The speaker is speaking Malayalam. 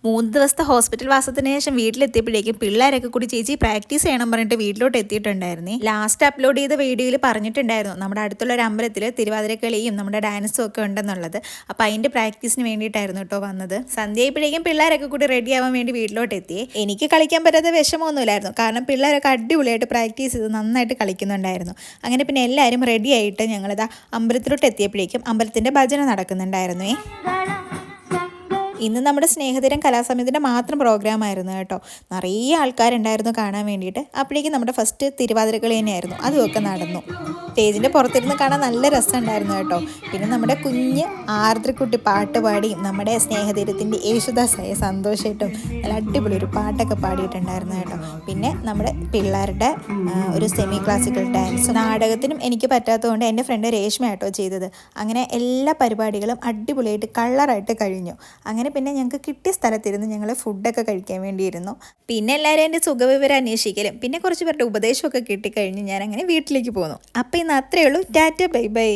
3 ദിവസത്തെ ഹോസ്പിറ്റൽ വാസത്തിന് ശേഷം വീട്ടിലെത്തിയപ്പോഴേക്കും പിള്ളേരൊക്കെ കൂടി ചേച്ചി പ്രാക്ടീസ് ചെയ്യണം പറഞ്ഞിട്ട് വീട്ടിലോട്ട് എത്തിയിട്ടുണ്ടായിരുന്നേ. ലാസ്റ്റ് അപ്ലോഡ് ചെയ്ത വീഡിയോയിൽ പറഞ്ഞിട്ടുണ്ടായിരുന്നു നമ്മുടെ അടുത്തുള്ള ഒരു അമ്പലത്തിൽ തിരുവാതിരക്കളിയും നമ്മുടെ ഡാൻസും ഒക്കെ ഉണ്ടെന്നുള്ളത്. അപ്പോൾ അതിൻ്റെ പ്രാക്ടീസിന് വേണ്ടിയിട്ടായിരുന്നു കേട്ടോ വന്നത്. സന്ധ്യയായപ്പോഴേക്കും പിള്ളേരൊക്കെ കൂടി റെഡി ആവാൻ വേണ്ടി വീട്ടിലോട്ട് എത്തിയേ. എനിക്ക് കളിക്കാൻ പറ്റാത്ത വിഷമമൊന്നുമില്ലായിരുന്നു, കാരണം പിള്ളേരൊക്കെ അടിപൊളിയായിട്ട് പ്രാക്ടീസ് ചെയ്ത് നന്നായിട്ട് കളിക്കുന്നുണ്ടായിരുന്നു. അങ്ങനെ പിന്നെ എല്ലാവരും റെഡി ആയിട്ട് ഞങ്ങളിതാ അമ്പലത്തിലോട്ട് എത്തിയപ്പോഴേക്കും അമ്പലത്തിൻ്റെ ഭജന നടക്കുന്നുണ്ടായിരുന്നേ. ഇന്ന് നമ്മുടെ സ്നേഹതീരം കലാസമിതിൻ്റെ മാത്രം പ്രോഗ്രാം ആയിരുന്നു കേട്ടോ. നിറയെ ആൾക്കാരുണ്ടായിരുന്നു കാണാൻ വേണ്ടിയിട്ട്. അപ്പോഴേക്കും നമ്മുടെ ഫസ്റ്റ് തിരുവാതിരക്കളി തന്നെയായിരുന്നു, അതുമൊക്കെ നടന്നു. സ്റ്റേജിൻ്റെ പുറത്തിരുന്ന് കാണാൻ നല്ല രസമുണ്ടായിരുന്നു കേട്ടോ. പിന്നെ നമ്മുടെ കുഞ്ഞ് ആർദ്രക്കുട്ടി പാട്ട് പാടിയും നമ്മുടെ സ്നേഹതീരത്തിൻ്റെ യേശുദാസായ സന്തോഷമായിട്ടും നല്ല അടിപൊളി ഒരു പാട്ടൊക്കെ പാടിയിട്ടുണ്ടായിരുന്നു കേട്ടോ. പിന്നെ നമ്മുടെ പിള്ളേരുടെ ഒരു സെമി ക്ലാസിക്കൽ ഡാൻസ് നാടകത്തിനും എനിക്ക് പറ്റാത്തതുകൊണ്ട് എൻ്റെ ഫ്രണ്ട് രേഷ്മ കേട്ടോ ചെയ്തത്. അങ്ങനെ എല്ലാ പരിപാടികളും അടിപൊളിയായിട്ട് കളറായിട്ട് കഴിഞ്ഞു. അങ്ങനെ പിന്നെ ഞങ്ങൾക്ക് കിട്ടിയ സ്ഥലത്തിരുന്ന് ഞങ്ങൾ ഫുഡൊക്കെ കഴിക്കാൻ വേണ്ടിയിരുന്നു. പിന്നെ എല്ലാവരും എൻ്റെ സുഖവിവരം അന്വേഷിക്കലും പിന്നെ കുറച്ച് പേരുടെ ഉപദേശമൊക്കെ കിട്ടിക്കഴിഞ്ഞ് ഞാൻ അങ്ങനെ വീട്ടിലേക്ക് പോന്നു. അപ്പോൾ ഇന്ന് അത്രയേ ഉള്ളൂ. Tata bye bye.